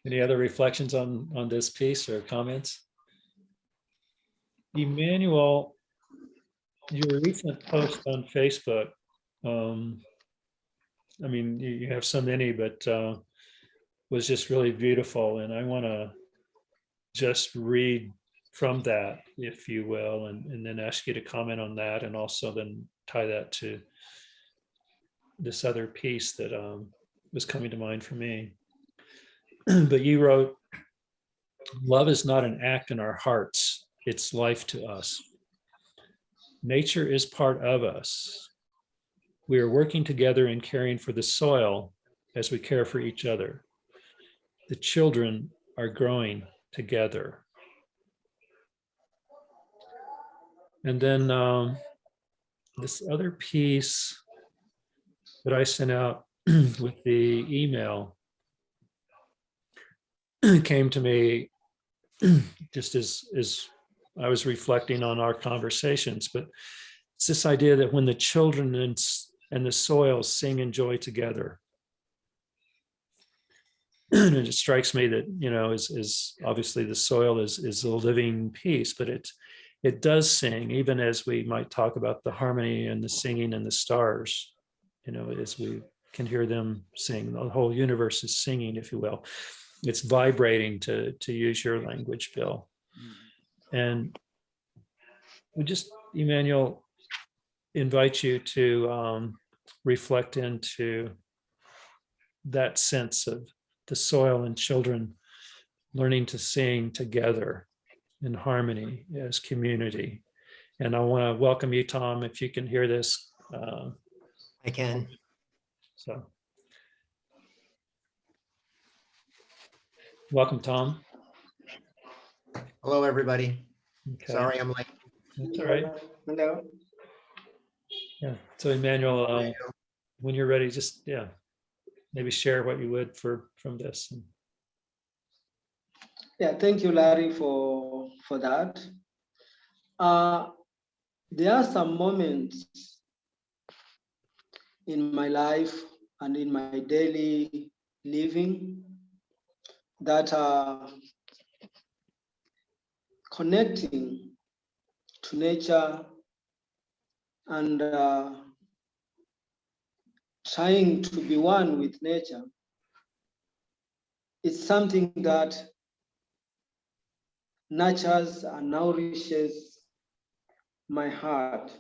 Any other reflections on this piece or comments? Emmanuel, your recent post on Facebook, I mean, you have so many, but was just really beautiful. And I want to just read from that, if you will, and then ask you to comment on that, and also then tie that to this other piece that was coming to mind for me. But you wrote, "Love is not an act in our hearts, it's life to us. Nature is part of us. We are working together and caring for the soil as we care for each other. The children are growing together." And then this other piece that I sent out with the email came to me just as I was reflecting on our conversations. But it's this idea that when the children and the soil sing in joy together, and it strikes me that, you know, is obviously the soil is a living piece, but it does sing, even as we might talk about the harmony and the singing and the stars, you know, as we can hear them sing. The whole universe is singing, if you will. It's vibrating, to use your language, Bill. And we just, Emmanuel, invite you to reflect into that sense of the soil and children learning to sing together in harmony as community. And I want to welcome you, Tom, if you can hear this. I can. So, welcome, Tom. Hello, everybody. Okay. Sorry, I'm late. That's all right. Hello. Yeah. So, Emmanuel, when you're ready, just maybe share what you would from this. Yeah, thank you, Larry, for that. There are some moments in my life and in my daily living that are connecting to nature and trying to be one with nature. It's something that nurtures and nourishes my heart.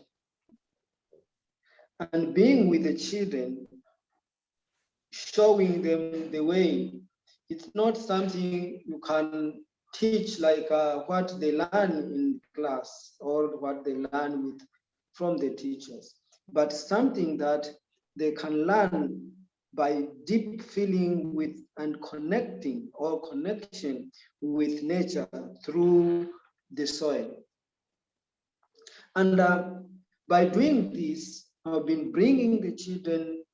And being with the children, showing them the way, it's not something you can teach like what they learn in class or what they learn from the teachers, but something that they can learn by deep feeling with and connecting or connection with nature through the soil. And by doing this, I've been bringing the children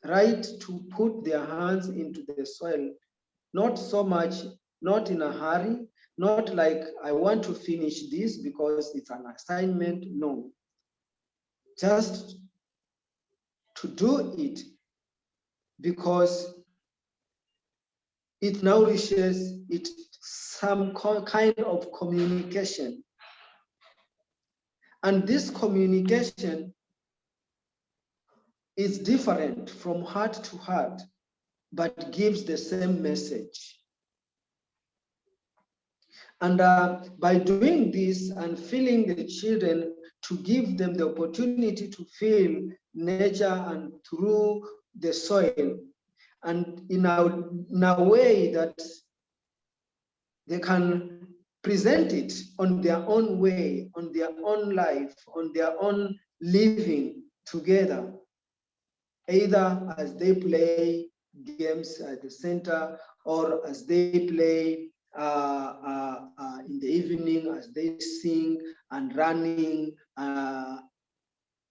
right to put their hands into the soil, not so much, not in a hurry, not like I want to finish this because it's an assignment, no. Just to do it because it nourishes, it some kind of communication. And this communication is different from heart to heart, but gives the same message. And by doing this and feeling the children, to give them the opportunity to feel nature and through the soil, and in a way that they can present it on their own way, on their own life, on their own living together, either as they play games at the center or as they play in the evening, as they sing and running,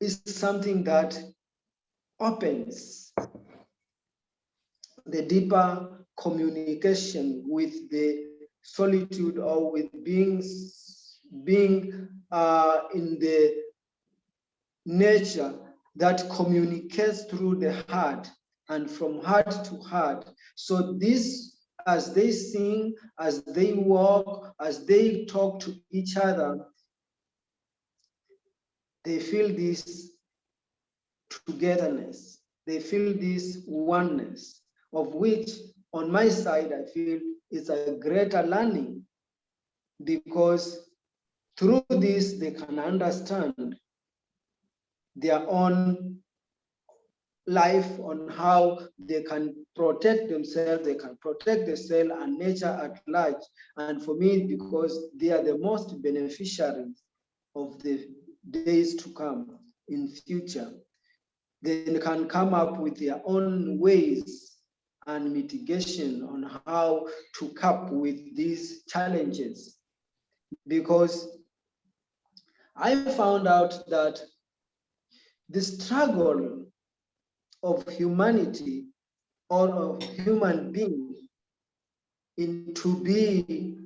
is something that opens the deeper communication with the solitude or with being in the nature that communicates through the heart and from heart to heart. So this as they sing, as they walk, as they talk to each other, they feel this togetherness. They feel this oneness, of which on my side, I feel it's a greater learning, because through this, they can understand their own life, on how they can protect themselves, they can protect the soil and nature at large. And for me, because they are the most beneficiaries of the days to come in future, they can come up with their own ways and mitigation on how to cope with these challenges. Because I found out that the struggle of humanity, or of human beings, in to be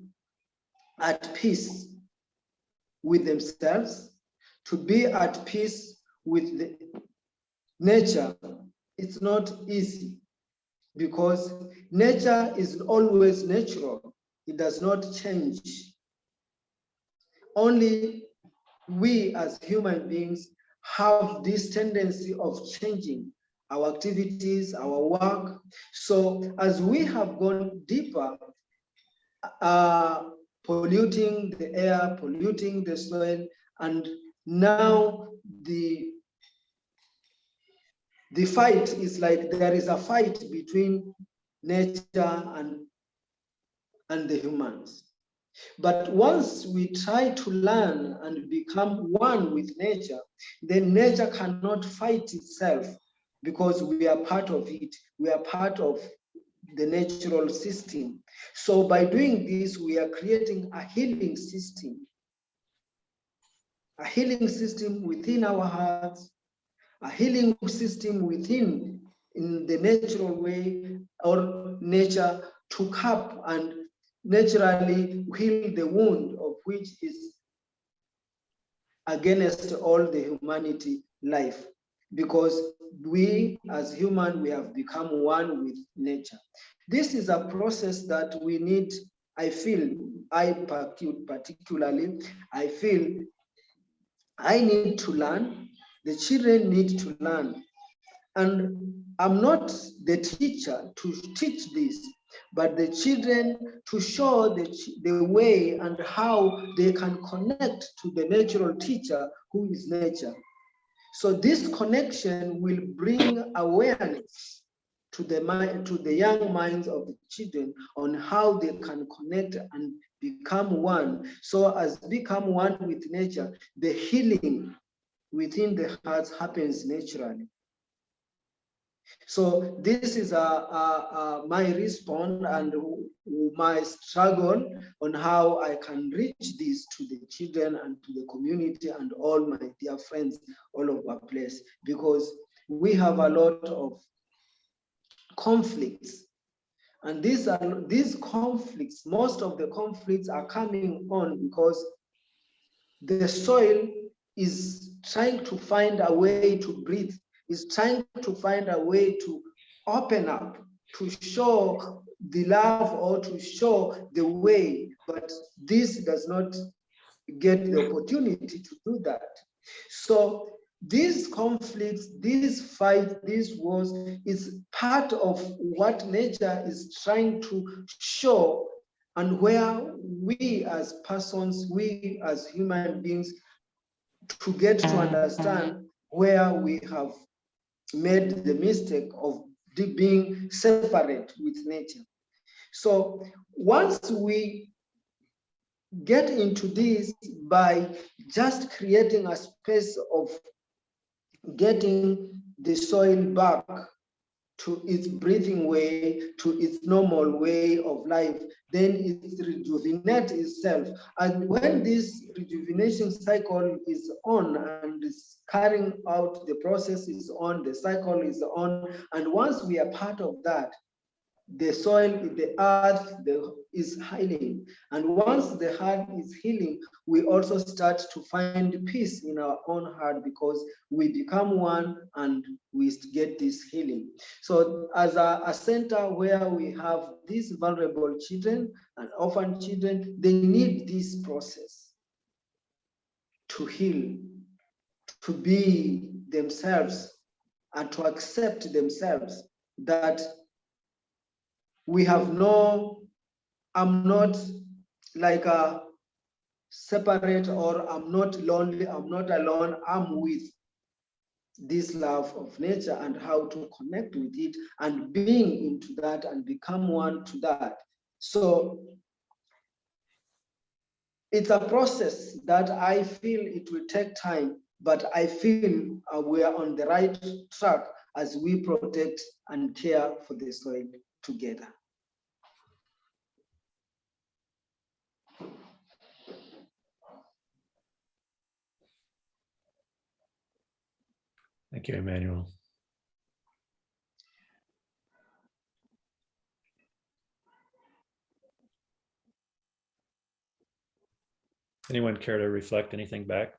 at peace with themselves, to be at peace with the nature, it's not easy, because nature is always natural. It does not change. Only we as human beings have this tendency of changing our activities, our work. So as we have gone deeper, polluting the air, polluting the soil, and now the fight is like there is a fight between nature and the humans. But once we try to learn and become one with nature, then nature cannot fight itself, because we are part of it. We are part of the natural system. So by doing this, we are creating a healing system within our hearts, a healing system within, in the natural way, or nature, to cope and naturally heal the wound of which is against all the humanity life, because we as human, we have become one with nature. This is a process that we need. I feel, particularly, I feel I need to learn, the children need to learn. And I'm not the teacher to teach this, but the children to show the way and how they can connect to the natural teacher, who is nature. So this connection will bring awareness to the young minds of the children on how they can connect and become one. So as become one with nature, the healing within the hearts happens naturally. So this is my response and my struggle on how I can reach this to the children and to the community and all my dear friends all over the place, because we have a lot of conflicts. And these conflicts, most of the conflicts are coming on because the soil is trying to find a way to breathe, is trying to find a way to open up, to show the love or to show the way, but this does not get the opportunity to do that. So these conflicts, these fights, these wars is part of what nature is trying to show, and where we as persons, we as human beings, to get to understand where we have made the mistake of being separate with nature. So once we get into this by just creating a space of getting the soil back to its breathing way, to its normal way of life, then it rejuvenates itself. And when this rejuvenation cycle is on and is carrying out, the process is on, the cycle is on, and once we are part of that, the soil, the earth is healing. And once the heart is healing, we also start to find peace in our own heart because we become one and we get this healing. So as a center where we have these vulnerable children and orphan children, they need this process to heal, to be themselves, and to accept themselves that we have no, I'm not like a separate, or I'm not lonely, I'm not alone, I'm with this love of nature and how to connect with it and being into that and become one to that. So it's a process that I feel it will take time, but I feel we are on the right track as we protect and care for the soil together. Thank you, Emmanuel. Anyone care to reflect anything back?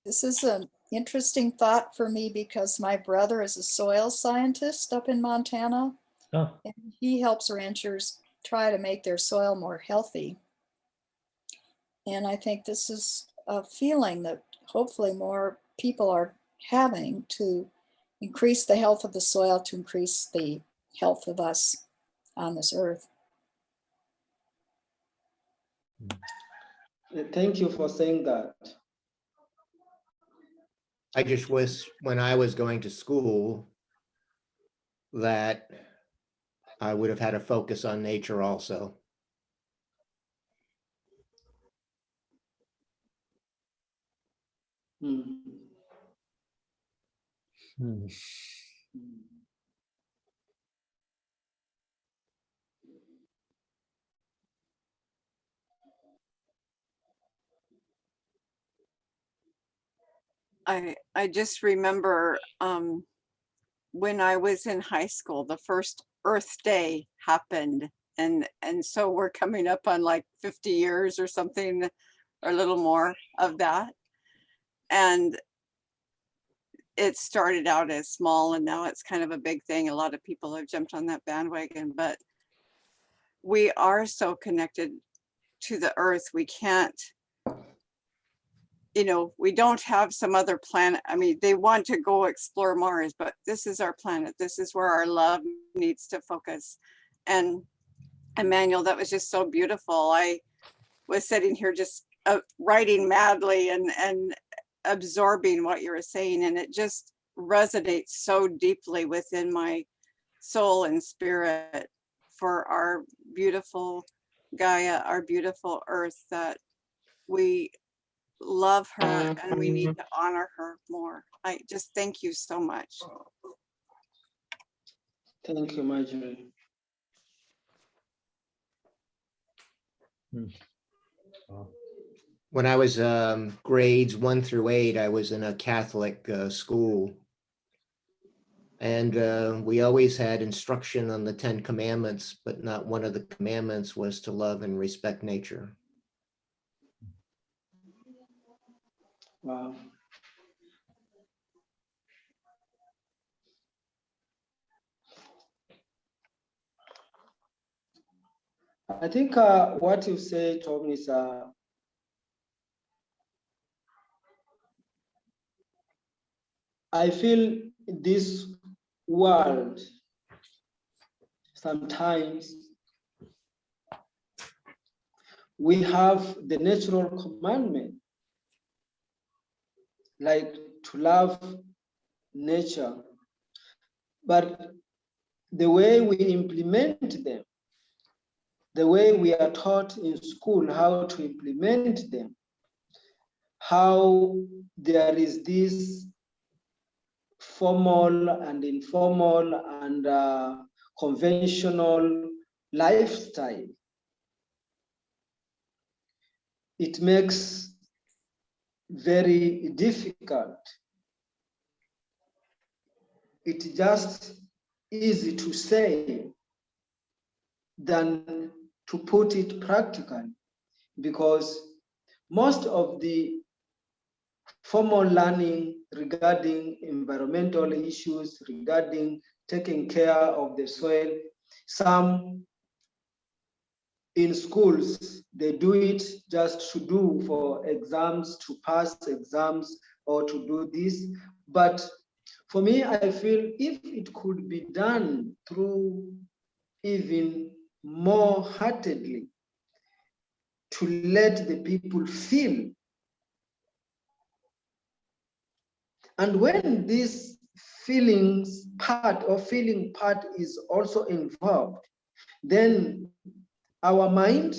This is an interesting thought for me because my brother is a soil scientist up in Montana, Oh, and he helps ranchers try to make their soil more healthy. And I think this is a feeling that hopefully more people are having to increase the health of the soil, to increase the health of us on this earth. Thank you for saying that. I just wish when I was going to school that I would have had a focus on nature also. Mm. hmm. I just remember when I was in high school, the first Earth Day happened, and so we're coming up on like 50 years or something, or a little more of that. And it started out as small, and now it's kind of a big thing. A lot of people have jumped on that bandwagon, but we are so connected to the earth. We can't, you know, we don't have some other planet. I mean, they want to go explore Mars, but this is our planet. This is where our love needs to focus. And Emmanuel, that was just so beautiful. I was sitting here just writing madly and absorbing what you were saying, and it just resonates so deeply within my soul and spirit for our beautiful Gaia, our beautiful earth, that we love her and we need to honor her more. I just thank you so much. Thank you, Marjorie. When I was grades 1 through 8, I was in a Catholic school. And we always had instruction on the 10 commandments, but not one of the commandments was to love and respect nature. Wow. I think what you say, Tom, is I feel this world sometimes we have the natural commandment, like to love nature, but the way we implement them, the way we are taught in school how to implement them, how there is this formal and informal and conventional lifestyle, it makes very difficult it's just easy to say than to put it practically, because most of the formal learning regarding environmental issues, regarding taking care of the soil, some in schools, they do it just to do for exams, to pass exams, or to do this. But for me, I feel if it could be done through even more heartedly, to let the people feel. And when this feelings part or feeling part is also involved, then our mind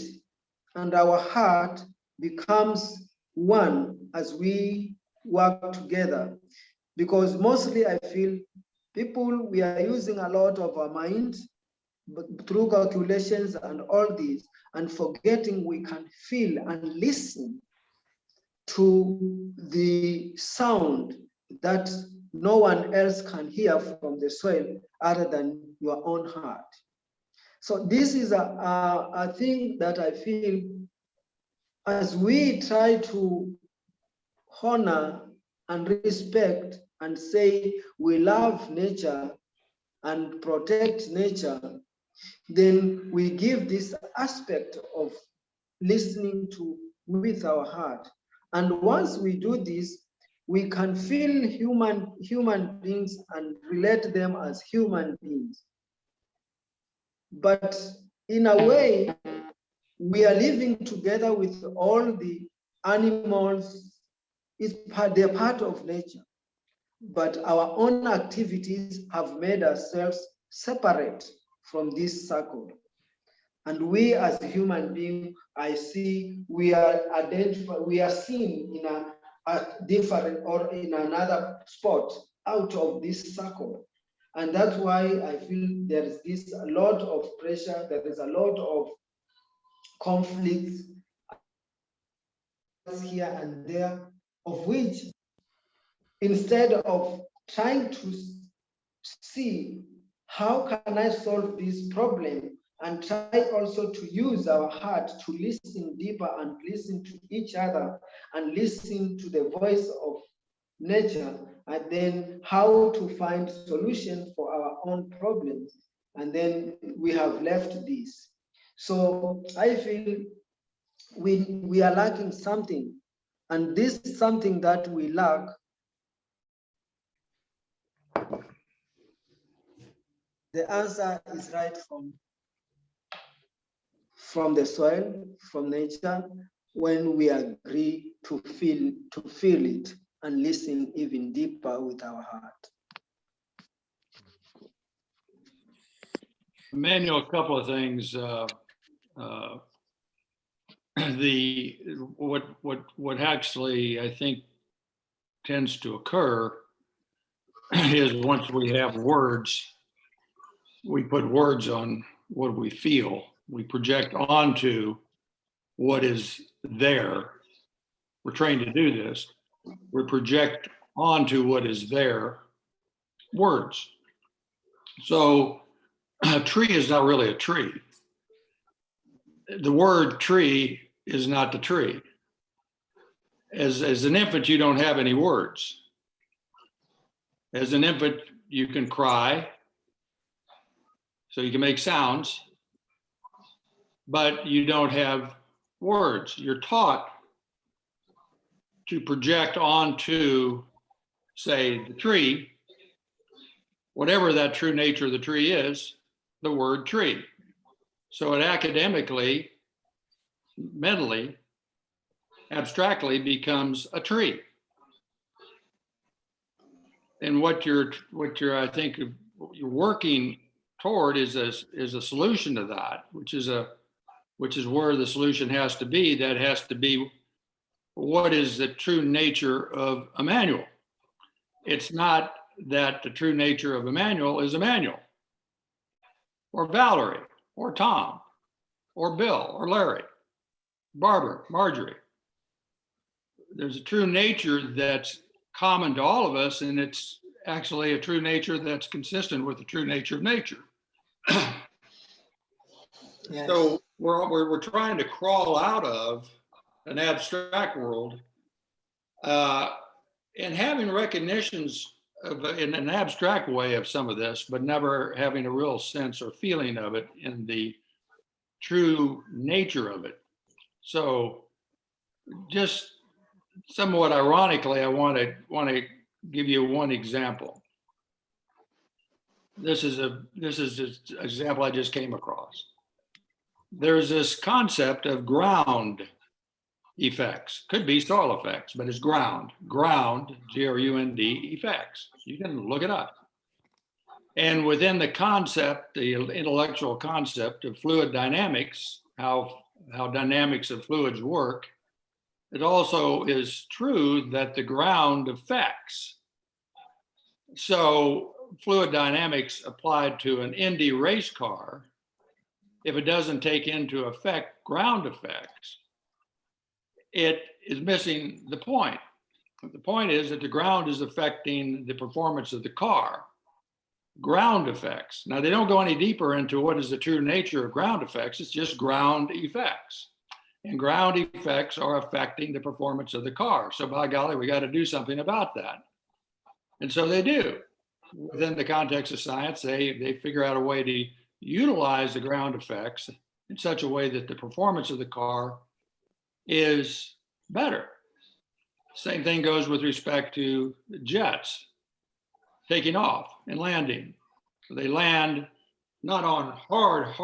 and our heart becomes one as we work together. Because mostly I feel people, we are using a lot of our mind through calculations and all these, and forgetting we can feel and listen to the sound that no one else can hear from the soil other than your own heart. So this is a thing that I feel as we try to honor and respect and say we love nature and protect nature, then we give this aspect of listening to with our heart. And once we do this, we can feel human beings and relate them as human beings. But in a way, we are living together with all the animals. They're part of nature. But our own activities have made ourselves separate from this circle. And we as a human being, I see we are identified, we are seen in a different or in another spot out of this circle. And that's why I feel there is this a lot of pressure, there is a lot of conflicts here and there, of which instead of trying to see how can I solve this problem and try also to use our heart to listen deeper and listen to each other and listen to the voice of nature, and then how to find solutions for our own problems. And then we have left this. So I feel we are lacking something, and this is something that we lack. The answer is right from the soil, from nature, when we agree to feel it and listen even deeper with our heart. Emmanuel, a couple of things. What actually I think tends to occur is once we have words, we put words on what we feel. We project onto what is there. We're trained to do this. We project onto what is there words. So a tree is not really a tree. The word tree is not the tree. As an infant, you don't have any words. As an infant, you can cry, so you can make sounds, but you don't have words. You're taught to project onto, say, the tree, whatever that true nature of the tree is, the word tree. So it academically, mentally, abstractly becomes a tree. And what you're I think you're working toward is a solution to that, which is where the solution has to be. That has to be what is the true nature of Emmanuel. It's not that the true nature of Emmanuel is Emmanuel, or Valerie, or Tom, or Bill, or Larry, Barbara, Marjorie. There's a true nature that's common to all of us, and it's actually a true nature that's consistent with the true nature of nature. Yes. So we're trying to crawl out of an abstract world, and having recognitions in an abstract way of some of this, but never having a real sense or feeling of it in the true nature of it. So just somewhat ironically, I want to give you one example. This is an example I just came across. There's this concept of ground effects. Could be soil effects, but it's ground, G-R-U-N-D effects. You can look it up. And within the concept, the intellectual concept of fluid dynamics, how dynamics of fluids work, it also is true that the ground affects. So fluid dynamics applied to an Indy race car, if it doesn't take into effect ground effects, it is missing the point. The point is that the ground is affecting the performance of the car. Ground effects. Now, they don't go any deeper into what is the true nature of ground effects. It's just ground effects. And ground effects are affecting the performance of the car. So by golly, we got to do something about that. And so they do. Within the context of science, they figure out a way to utilize the ground effects in such a way that the performance of the car is better. Same thing goes with respect to jets taking off and landing. So they land not on hard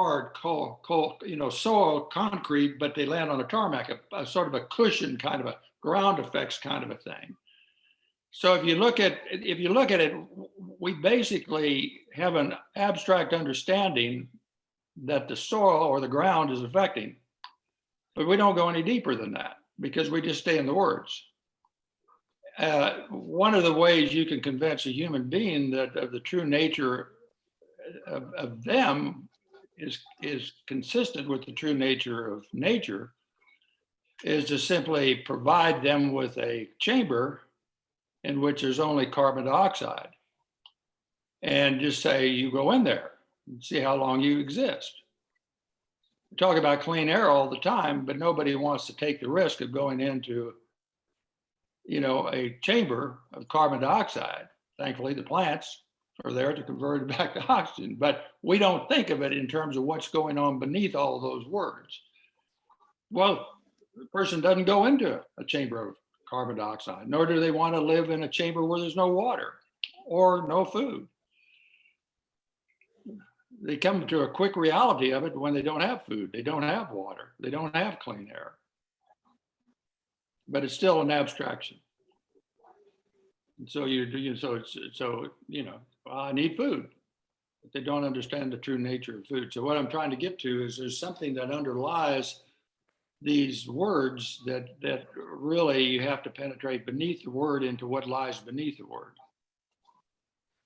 soil concrete, but they land on a tarmac, a sort of a cushion kind of a ground effects kind of a thing. So if you look at it, we basically have an abstract understanding that the soil or the ground is affecting, but we don't go any deeper than that because we just stay in the words. One of the ways you can convince a human being that of the true nature of them is consistent with the true nature of nature is to simply provide them with a chamber in which there's only carbon dioxide and just say, you go in there and see how long you exist. We talk about clean air all the time, but nobody wants to take the risk of going into a chamber of carbon dioxide. Thankfully, the plants are there to convert it back to oxygen, but we don't think of it in terms of what's going on beneath all of those words. Well, the person doesn't go into a chamber of carbon dioxide, nor do they want to live in a chamber where there's no water or no food. They come to a quick reality of it when they don't have food, they don't have water, they don't have clean air. But it's still an abstraction. And so I need food, but they don't understand the true nature of food. So what I'm trying to get to is there's something that underlies these words that really you have to penetrate beneath the word into what lies beneath the word.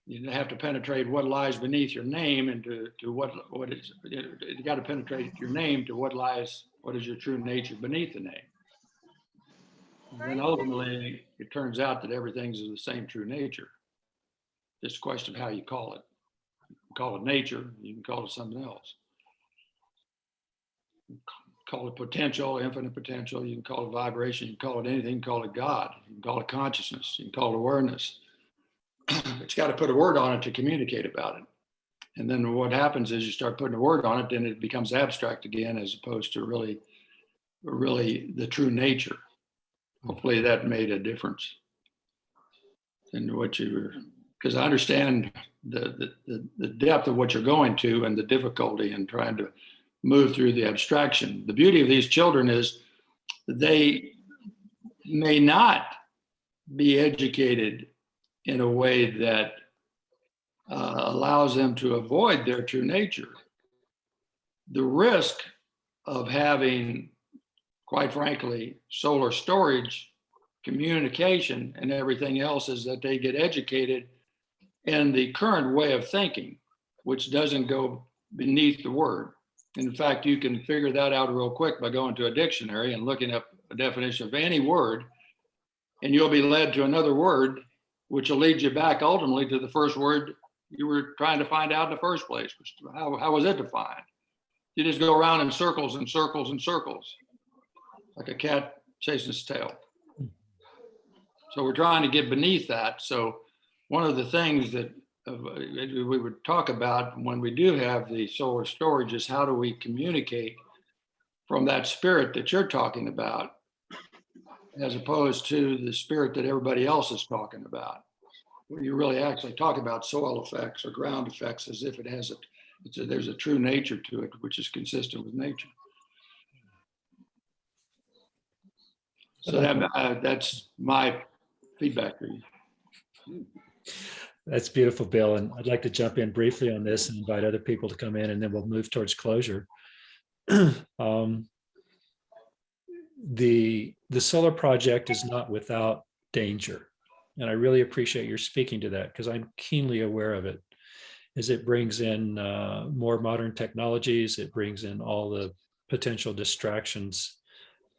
You have to penetrate what lies beneath your name into what is, you got to penetrate your name to what is your true nature beneath the name. And then ultimately, it turns out that everything's of the same true nature. Just a question of how you call it. You can call it nature, you can call it something else. You can call it potential, infinite potential, you can call it vibration, you can call it anything, you can call it God, you can call it consciousness, you can call it awareness. But you got to put a word on it to communicate about it. And then what happens is you start putting a word on it, then it becomes abstract again, as opposed to really the true nature. Hopefully that made a difference in what you were, because I understand the depth of what you're going to and the difficulty in trying to move through the abstraction. The beauty of these children is they may not be educated in a way that allows them to avoid their true nature. The risk of having, quite frankly, solar storage, communication, and everything else is that they get educated in the current way of thinking, which doesn't go beneath the word. In fact, you can figure that out real quick by going to a dictionary and looking up a definition of any word, and you'll be led to another word which will lead you back ultimately to the first word you were trying to find out in the first place. How was it defined? You just go around in circles and circles and circles, like a cat chasing its tail. So we're trying to get beneath that. So one of the things that we would talk about when we do have the solar storage is how do we communicate from that spirit that you're talking about, as opposed to the spirit that everybody else is talking about. When you really actually talk about soil effects or ground effects as if it has there's a true nature to it, which is consistent with nature. So that's my feedback to you. That's beautiful, Bill. And I'd like to jump in briefly on this and invite other people to come in, and then we'll move towards closure. The solar project is not without danger. And I really appreciate your speaking to that, because I'm keenly aware of it. As it brings in more modern technologies, it brings in all the potential distractions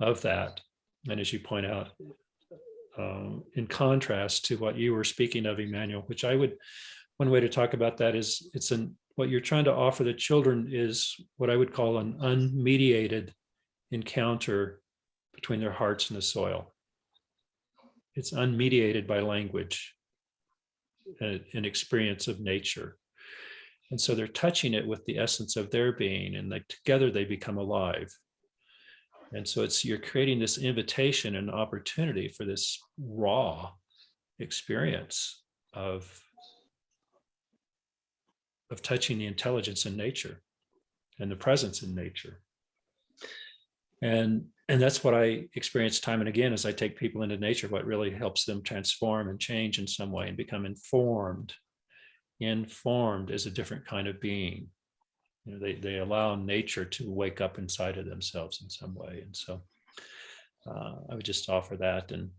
of that. And as you point out, in contrast to what you were speaking of, Emmanuel, which one way to talk about that is what you're trying to offer the children is what I would call an unmediated encounter between their hearts and the soil. It's unmediated by language, an experience of nature. And so they're touching it with the essence of their being, and together they become alive. And so you're creating this invitation and opportunity for this raw experience of touching the intelligence in nature and the presence in nature. And that's what I experience time and again as I take people into nature. What really helps them transform and change in some way and become informed as a different kind of being. You know, they allow nature to wake up inside of themselves in some way. And so I would just offer that, and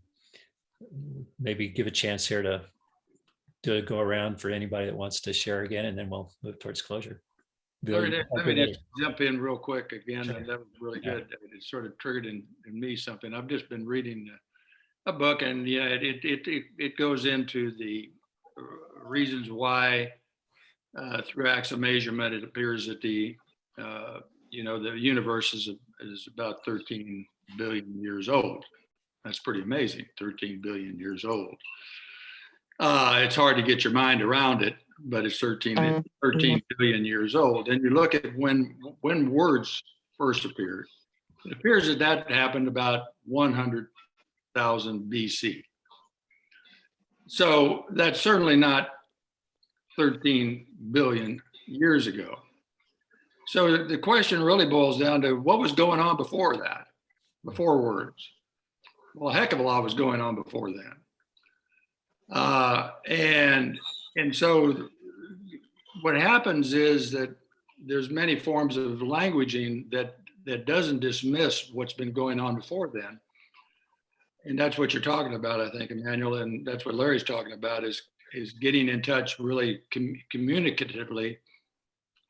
maybe give a chance here to do a go around for anybody that wants to share again, and then we'll move towards closure. Bill, Let me just jump in real quick again. Sure. And that was really Yeah. good. It sort of triggered in me something. I've just been reading a book, and yeah, it goes into the reasons why through acts of measurement, it appears that the universe is about 13 billion years old. That's pretty amazing, 13 billion years old. It's hard to get your mind around it, but it's 13 billion years old. And you look at when words first appeared, it appears that happened about 100,000 BC. So that's certainly not 13 billion years ago. So the question really boils down to what was going on before that, before words. Well, a heck of a lot was going on before then. And so what happens is that there's many forms of languaging that doesn't dismiss what's been going on before then. And that's what you're talking about, I think, Emmanuel, and that's what Larry's talking about is getting in touch really communicatively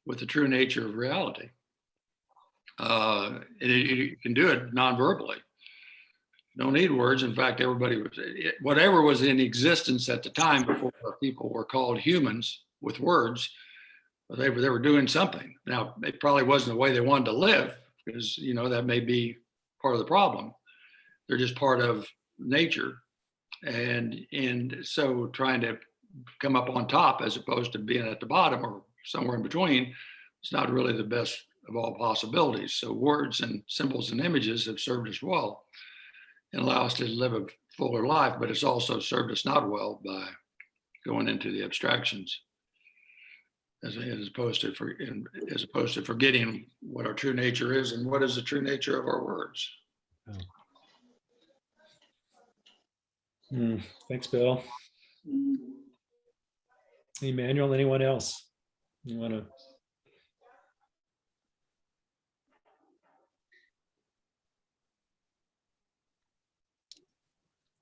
with the true nature of reality. And you can do it non-verbally. Don't need words. In fact, whatever was in existence at the time before people were called humans with words, they were doing something. Now, it probably wasn't the way they wanted to live, because, that may be part of the problem. They're just part of nature. And so trying to come up on top as opposed to being at the bottom or somewhere in between, it's not really the best of all possibilities. So words and symbols and images have served us well and allow us to live a fuller life, but it's also served us not well by going into the abstractions as opposed to forgetting what our true nature is and what is the true nature of our words. Thanks, Bill. Emmanuel, anyone else? You want to?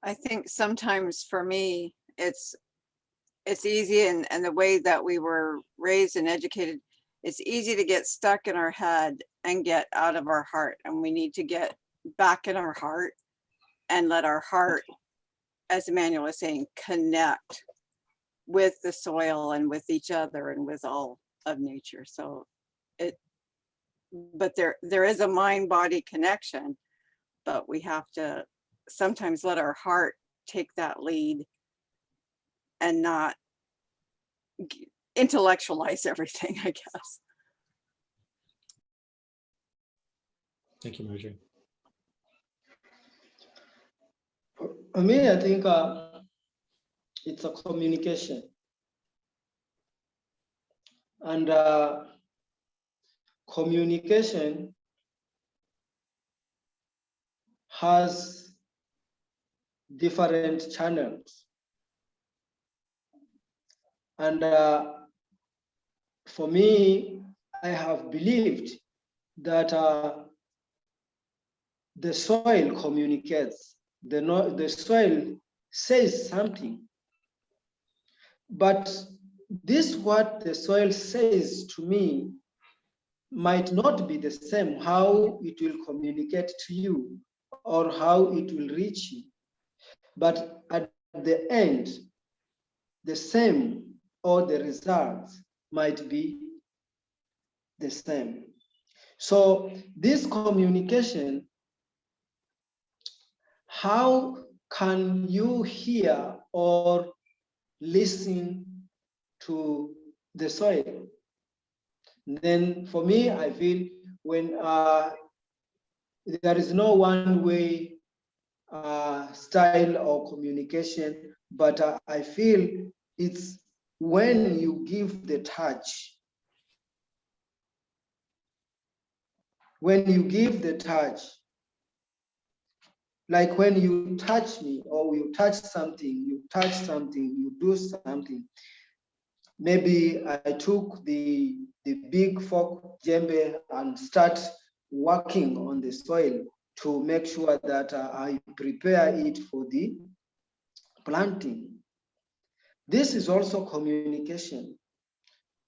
I think sometimes for me, it's easy, and the way that we were raised and educated, it's easy to get stuck in our head and get out of our heart. And we need to get back in our heart and let our heart as Emmanuel was saying, connect with the soil and with each other and with all of nature. So but there is a mind-body connection, but we have to sometimes let our heart take that lead and not intellectualize everything, I guess. Thank you, Marjorie. For me, I think it's a communication. And communication has different channels. And for me, I have believed that the soil communicates, the soil says something. But this, what the soil says to me, might not be the same how it will communicate to you or how it will reach you. But at the end, the same or the results might be the same. So this communication, how can you hear or listen to the soil? Then for me, I feel when there is no one way style or communication, but I feel it's when you give the touch. When you give the touch, like when you touch me or you touch something, you do something. Maybe I took the big fork djembe and start working on the soil to make sure that I prepare it for the planting. This is also communication.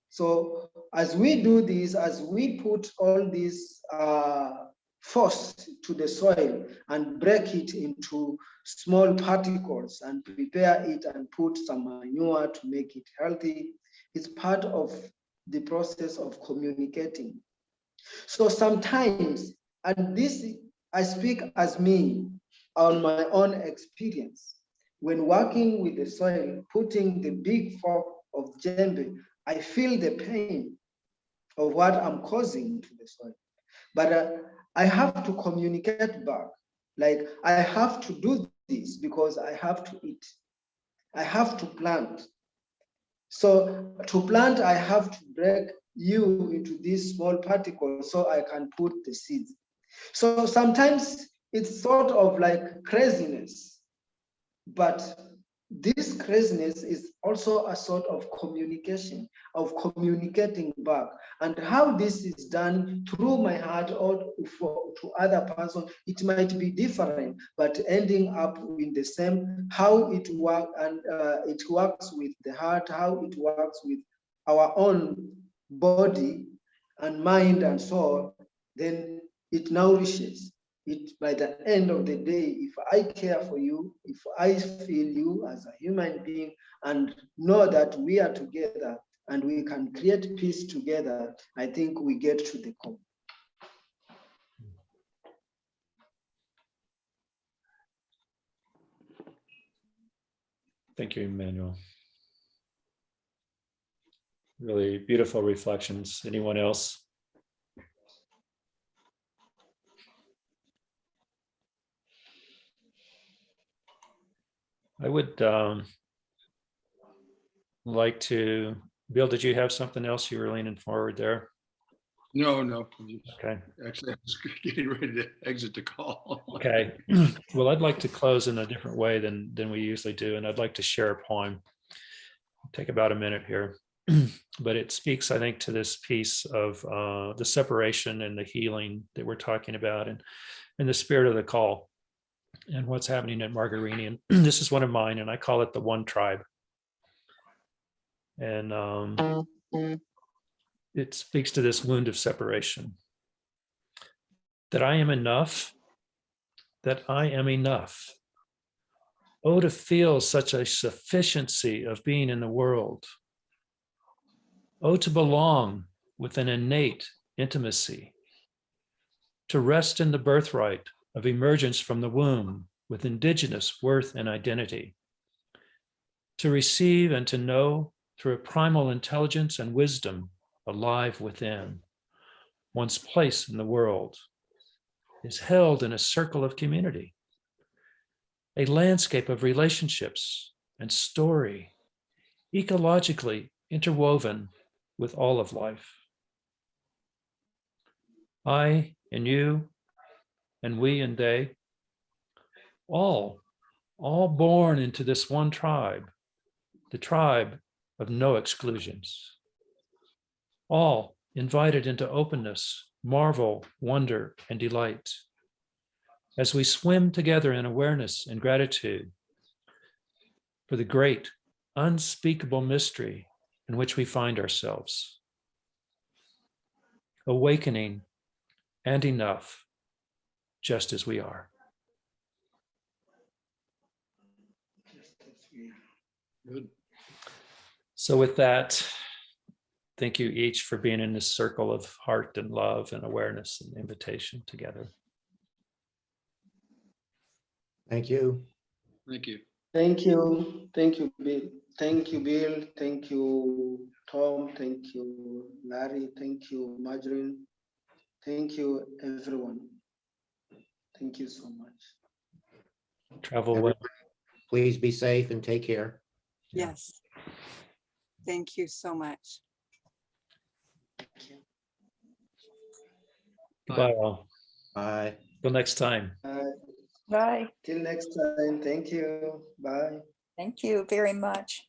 So as we do this, as we put all this force to the soil and break it into small particles and prepare it and put some manure to make it healthy, it's part of the process of communicating. So sometimes, and this I speak as me on my own experience, when working with the soil, putting the big fork of djembe, I feel the pain of what I'm causing to the soil. But I have to communicate back. Like, I have to do this because I have to eat. I have to plant. So to plant, I have to break you into these small particles so I can put the seeds. So sometimes it's sort of like craziness, but this craziness is also a sort of communication, of communicating back. And how this is done through my heart or to other person, it might be different, but ending up with the same, how it works, and it works with the heart, how it works with our own body and mind and soul, then it nourishes. By the end of the day, if I care for you, if I feel you as a human being and know that we are together and we can create peace together, I think we get to the core. Thank you, Emmanuel. Really beautiful reflections. Anyone else? I would like to, Bill, did you have something else you were leaning forward there? No. Okay. Actually, I was getting ready to exit the call. Okay. Well, I'd like to close in a different way than we usually do, and I'd like to share a poem. Take about a minute here, but it speaks, I think, to this piece of the separation and the healing that we're talking about, and the spirit of the call, and what's happening at Magarini. And this is one of mine, and I call it the One Tribe. And it speaks to this wound of separation. That I am enough, that I am enough. Oh, to feel such a sufficiency of being in the world. Oh, to belong with an innate intimacy. To rest in the birthright of emergence from the womb with indigenous worth and identity. To receive and to know through a primal intelligence and wisdom alive within. One's place in the world is held in a circle of community, a landscape of relationships and story, ecologically interwoven with all of life. I and you and we and they, all born into this one tribe, the tribe of no exclusions. All invited into openness, marvel, wonder, and delight. As we swim together in awareness and gratitude for the great, unspeakable mystery in which we find ourselves. Awakening and enough, just as we are. Good. So with that, thank you each for being in this circle of heart and love and awareness and invitation together. Thank you. Thank you. Thank you. Thank you, Bill. Thank you, Bill. Thank you, Tom. Thank you, Larry. Thank you, Marjorie. Thank you, everyone. Thank you so much. Travel well. Please be safe and take care. Yeah. Yes. Thank you so much. Thank you. Goodbye all. Bye. Till next time. Bye. Till next time. Thank you. Bye. Thank you very much.